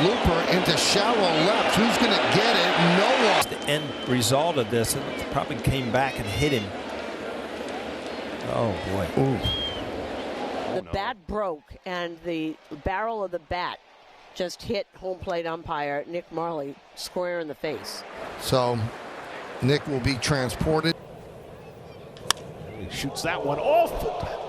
looper into shallow left. Who's going to get it? No one. The end result of this, it probably came back and hit him. Oh boy. Ooh. The bat broke, and the barrel of the bat just hit home plate umpire Nick Marley square in the face. So Nick will be transported. He shoots that one off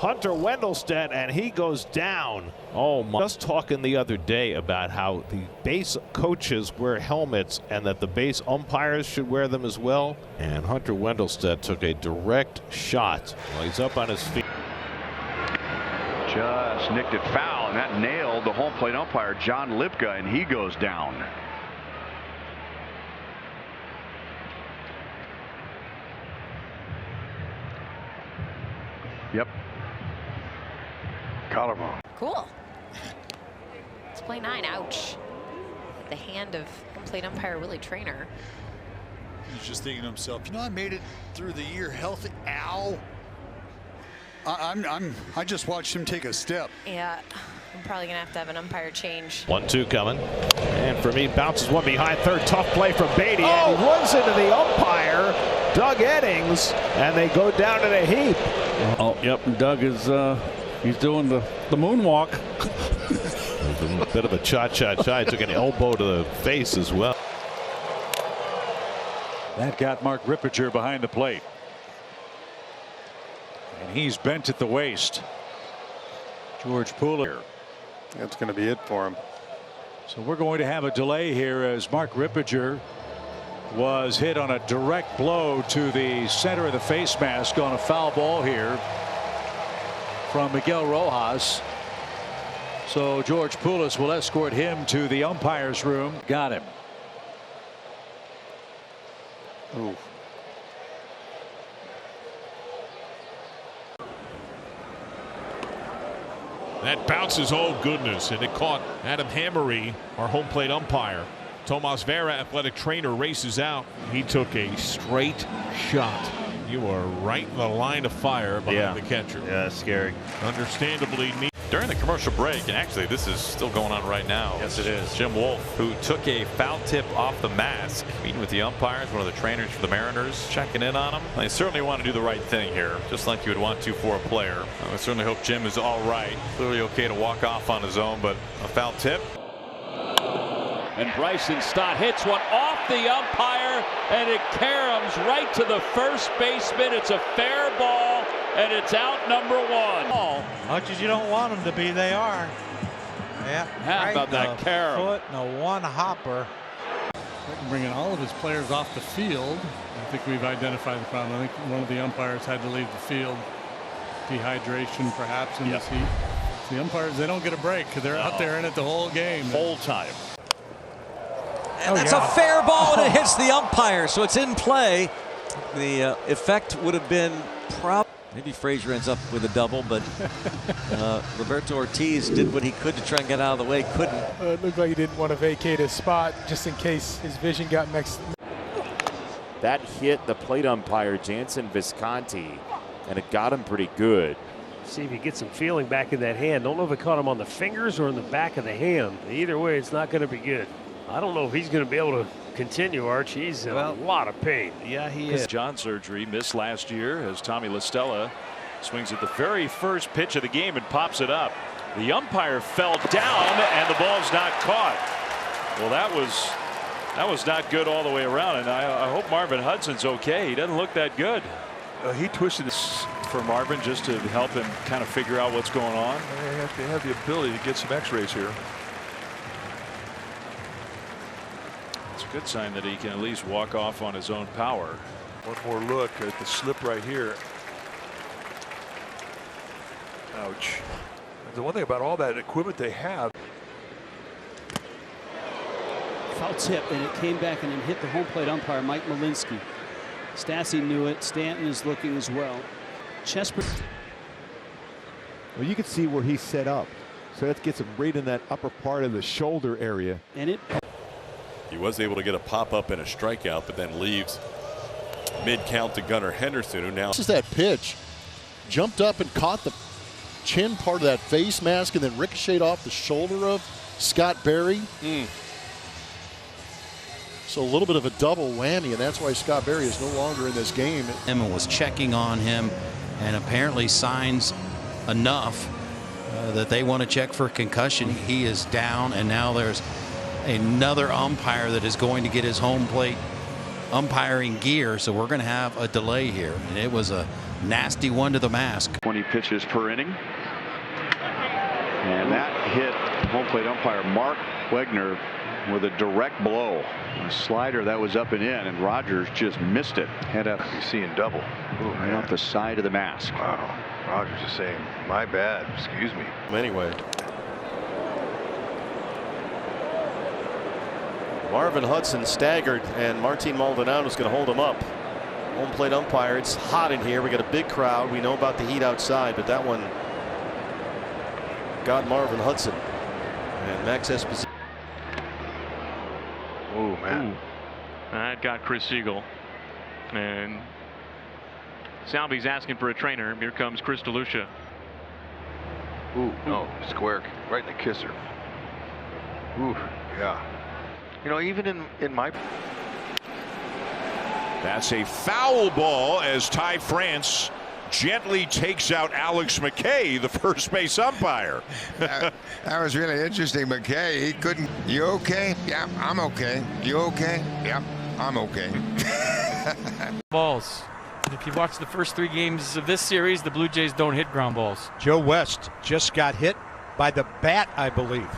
Hunter Wendelstedt, and he goes down. Oh my. Just talking the other day about how the base coaches wear helmets and that the base umpires should wear them as well. And Hunter Wendelstedt took a direct shot while he's up on his feet. Just nicked it foul, and that nailed the home plate umpire John Lipka, and he goes down. Yep. Collarbone. Cool. It's play 9. Ouch. The hand of home plate umpire Willie Trainer. He's just thinking to himself, you know, I made it through the year healthy. Ow. I just watched him take a step. Yeah, I'm probably gonna have to have an umpire change. 1-2 coming, and for me, bounces one behind third. Tough play from Beatty, and he runs into the umpire, Doug Eddings, and they go down in a heap. Oh, yep, Doug is he's doing the moonwalk. A bit of a cha-cha-cha. He took an elbow to the face as well. That got Mark Rippiger behind the plate. And he's bent at the waist. George Pooler. That's going to be it for him. So we're going to have a delay here as Mark Rippiger was hit on a direct blow to the center of the face mask on a foul ball here from Miguel Rojas. So George Poulos will escort him to the umpire's room. Got him. Ooh. That bounces, oh goodness, and it caught Adam Hammery, our home plate umpire. Tomas Vera, athletic trainer, races out. He took a straight shot. You are right in the line of fire behind the catcher. Yeah, scary. Understandably neat. During the commercial break, and actually this is still going on right now. Yes, it is. Jim Wolf, who took a foul tip off the mask, meeting with the umpires, one of the trainers for the Mariners, checking in on him. They certainly want to do the right thing here, just like you would want to for a player. I certainly hope Jim is all right. Clearly okay to walk off on his own, but a foul tip. And Bryson Stott hits one off the umpire, and it caroms right to the first baseman. It's a fair ball, and it's out number 1. Much as you don't want them to be, they are. Yeah. How about that carom? Foot and a one-hopper. Bringing all of his players off the field. I think we've identified the problem. I think one of the umpires had to leave the field. Dehydration, perhaps, in this heat. The umpires, they don't get a break because they're out there in it the whole game. Whole time. And that's a fair ball, and it hits the umpire, so it's in play. The effect would have been maybe Frazier ends up with a double, but Roberto Ortiz did what he could to try and get out of the way. Couldn't. It looked like he didn't want to vacate his spot just in case his vision got mixed. That hit the plate umpire Jansen Visconti, and it got him pretty good. See if he gets some feeling back in that hand. Don't know if it caught him on the fingers or in the back of the hand. Either way, it's not going to be good. I don't know if he's going to be able to continue, Arch. He's in a lot of pain. Yeah, he is. John surgery missed last year as Tommy La Stella swings at the very first pitch of the game and pops it up. The umpire fell down and the ball's not caught. Well, that was not good all the way around, and I hope Marvin Hudson's okay. He doesn't look that good. He twisted this for Marvin just to help him kind of figure out what's going on. They have the ability to get some x-rays here. It's a good sign that he can at least walk off on his own power. One more look at the slip right here. Ouch. The one thing about all that equipment they have. Foul tip, and it came back and it hit the home plate umpire, Mike Malinsky. Stassi knew it. Stanton is looking as well. Chesper. Well, you can see where he's set up. So that gets him right in that upper part of the shoulder area. And it. He was able to get a pop-up and a strikeout, but then leaves mid-count to Gunnar Henderson, who now. This is that pitch. Jumped up and caught the chin part of that face mask and then ricocheted off the shoulder of Scott Berry. So a little bit of a double whammy, and that's why Scott Berry is no longer in this game. Emma was checking on him, and apparently signs enough that they want to check for concussion. He is down, and now there's another umpire that is going to get his home plate umpiring gear, so we're going to have a delay here, and it was a nasty one to the mask. 20 pitches per inning, and that hit home plate umpire Mark Wegner with a direct blow. A slider that was up and in, and Rogers just missed it. Head up. You're seeing double. Ooh, right off the side of the mask. Wow. Rogers is saying, my bad, excuse me. Anyway. Marvin Hudson staggered, and Martin Maldonado is going to hold him up. Home plate umpire. It's hot in here. We got a big crowd. We know about the heat outside, but that one got Marvin Hudson. And Max Esposito. Oh, man. That got Chris Siegel. And Salvy's asking for a trainer. Here comes Chris DeLucia. Ooh, no, square right in the kisser. Ooh, yeah. You know, even in my. That's a foul ball as Ty France gently takes out Alex McKay, the first base umpire. That was really interesting. McKay, he couldn't. You okay? Yeah, I'm okay. You okay? Yeah, I'm okay. Balls. And if you watch the first 3 games of this series, the Blue Jays don't hit ground balls. Joe West just got hit by the bat, I believe.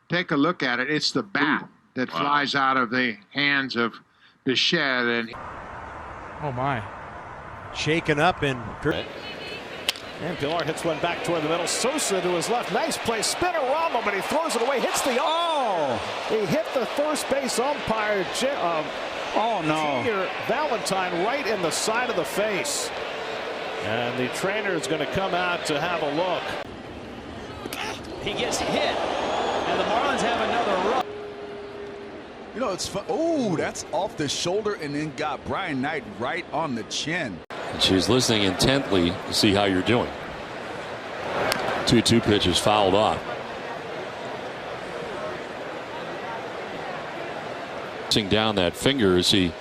Take a look at it. It's the bat that flies out of the hands of Bichette. And oh, my. Shaken up in. And Pilar hits one back toward the middle. Sosa to his left. Nice play. Spinorama, but he throws it away. Hits the. Oh! He hit the first base umpire. Oh, no. Junior Valentine right in the side of the face. And the trainer is going to come out to have a look. He gets hit, and the Marlins have another run. You know, it's fun. Oh, that's off the shoulder and then got Brian Knight right on the chin. And she's listening intently to see how you're doing. 2-2 pitch is fouled off. Down that finger as he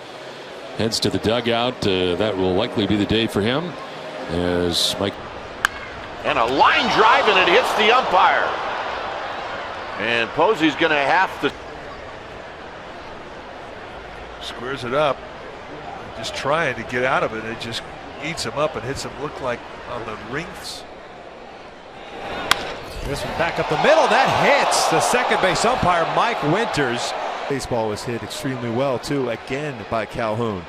heads to the dugout. That will likely be the day for him as Mike. And a line drive, and it hits the umpire. And Posey's going to have to. Squares it up. Just trying to get out of it. It just eats him up and hits him, look like on the rings. This one back up the middle. That hits the second base umpire, Mike Winters. Baseball was hit extremely well, too, again by Calhoun.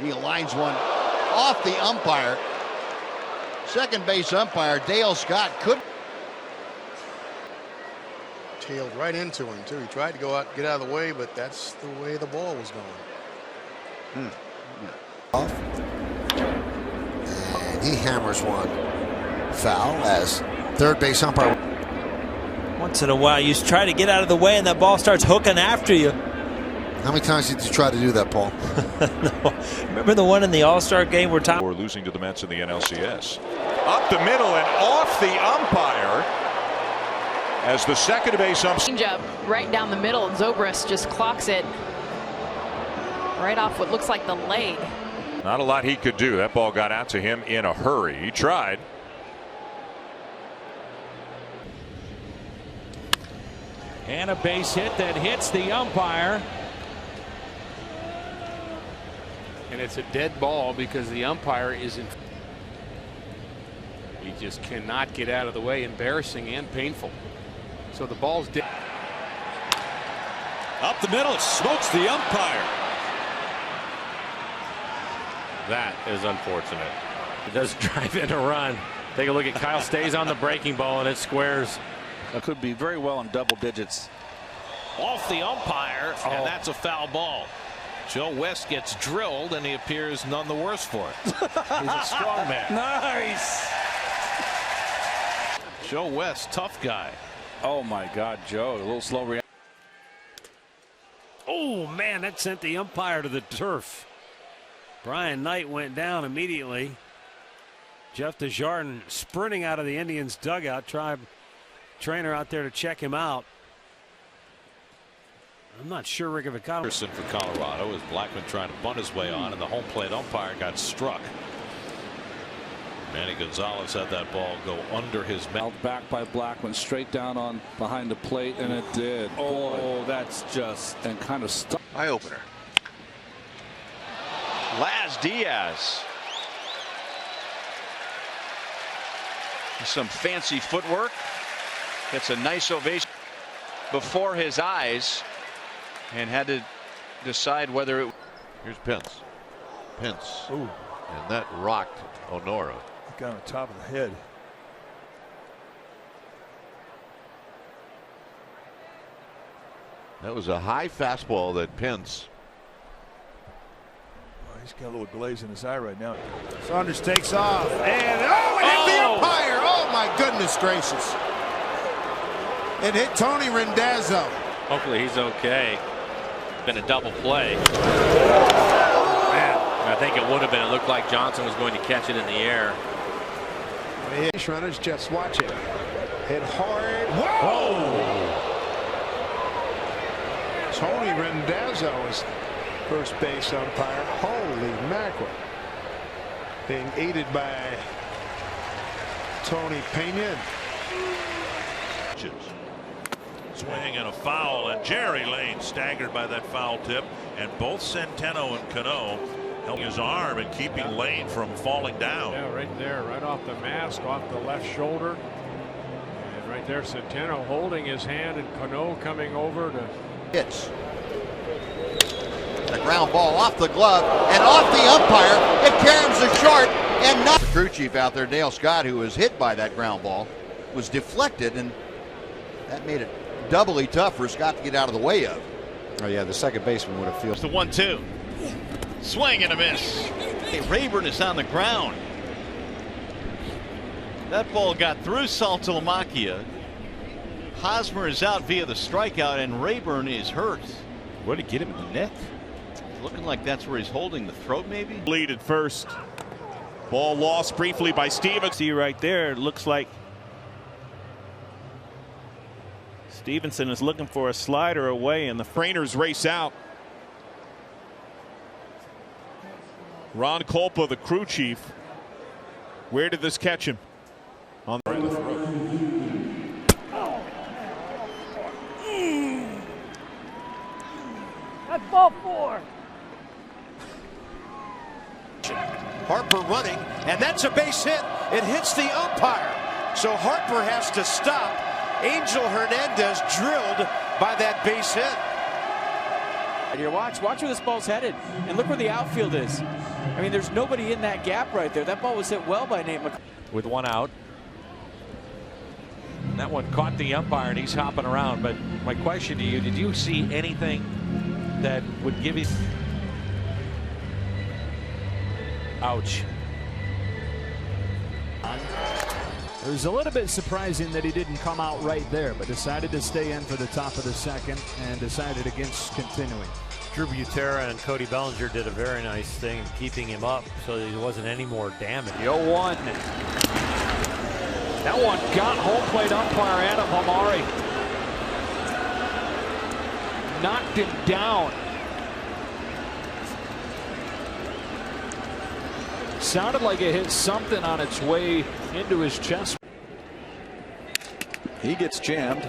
He lines one off the umpire. Second base umpire Dale Scott could. Tailed right into him, too. He tried to go out, get out of the way, but that's the way the ball was going. Off. And he hammers one foul as third base umpire. Once in a while, you try to get out of the way, and that ball starts hooking after you. How many times did you try to do that, Paul? No. Remember the one in the All-Star game where Tom. Or losing to the Mets in the NLCS. Up the middle and off the umpire as the second base umpire. Change up right down the middle, and Zobrist just clocks it right off what looks like the leg. Not a lot he could do. That ball got out to him in a hurry. He tried. And a base hit that hits the umpire. And it's a dead ball because the umpire isn't. He just cannot get out of the way. Embarrassing and painful. So the ball's dead. Up the middle, it smokes the umpire. That is unfortunate. It does drive in a run. Take a look at Kyle stays on the breaking ball, and it squares. That could be very well in double digits. Off the umpire, and that's a foul ball. Joe West gets drilled, and he appears none the worse for it. He's a strong man. Nice. Joe West, tough guy. Oh my God, Joe, a little slow reaction. Oh man, that sent the umpire to the turf. Brian Knight went down immediately. Jeff Desjardins sprinting out of the Indians dugout. Trainer out there to check him out. I'm not sure Rick Vicano. For Colorado as Blackman trying to bunt his way on, and the home plate umpire got struck. Manny Gonzalez had that ball go under his mouth. Back by Blackman, straight down on behind the plate, and it did. Oh, that's just and kind of stuck. Eye opener. Laz Diaz. Some fancy footwork. Gets a nice ovation before his eyes and had to decide whether it. Here's Pence. Ooh. And that rocked Honora. Got on top of the head. That was a high fastball that Pence. Oh, he's got a little glaze in his eye right now. Saunders takes off and hit the umpire. Oh my goodness gracious. It hit Tony Randazzo. Hopefully he's okay. Been a double play. I think it would have been. It looked like Johnson was going to catch it in the air. Runners, just watch it. Hit hard. Whoa! Tony Randazzo is first base umpire. Holy mackerel. Being aided by Tony Pena. Swing and a foul, and Jerry Lane staggered by that foul tip, and both Centeno and Cano helping his arm and keeping Lane from falling down. Yeah, right there, right off the mask, off the left shoulder. And right there, Centeno holding his hand, and Cano coming over to hits. The ground ball off the glove and off the umpire. It caroms the short and not. The crew chief out there, Dale Scott, who was hit by that ground ball, was deflected, and that made it doubly tough for Scott to get out of the way of. Oh yeah, the second baseman would have fielded. It's the 1-2. Swing and a miss. Hey, Rayburn is on the ground. That ball got through Saltalamacchia. Hosmer is out via the strikeout, and Rayburn is hurt. What did he get him in the neck? Looking like that's where he's holding the throat, maybe. Lead at first. Ball lost briefly by Stevens. See right there, it looks like Stevenson is looking for a slider away, and the trainers race out. Ron Kolpa, the crew chief. Where did this catch him? On the throat. That's ball 4. Harper running, and that's a base hit. It hits the umpire. So Harper has to stop. Angel Hernandez drilled by that base hit. Here, watch where this ball's headed, and look where the outfield is. I mean, there's nobody in that gap right there. That ball was hit well by Nate McCarthy. With one out. That one caught the umpire, and he's hopping around. But my question to you, did you see anything that would give you... Ouch. It was a little bit surprising that he didn't come out right there, but decided to stay in for the top of the second and decided against continuing. Drew Butera and Cody Bellinger did a very nice thing keeping him up so that he wasn't any more damage. The 0-1. That one got home plate umpire Adam Hamari. Knocked him down. Sounded like it hit something on its way into his chest. He gets jammed,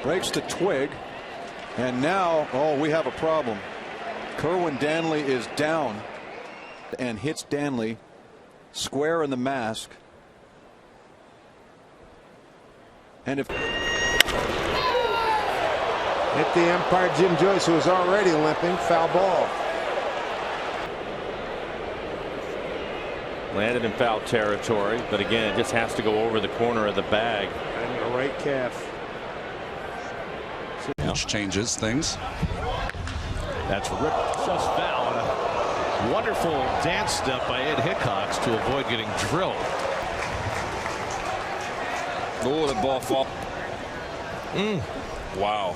breaks the twig, and now, we have a problem. Kerwin Danley is down and hits Danley square in the mask. And if Hit the umpire Jim Joyce, who was already limping. Foul ball. Landed in foul territory, but again, it just has to go over the corner of the bag. And the right calf. Which changes things. That's ripped just foul. And a wonderful dance step by Ed Hickox to avoid getting drilled. Oh, the ball fall. Wow.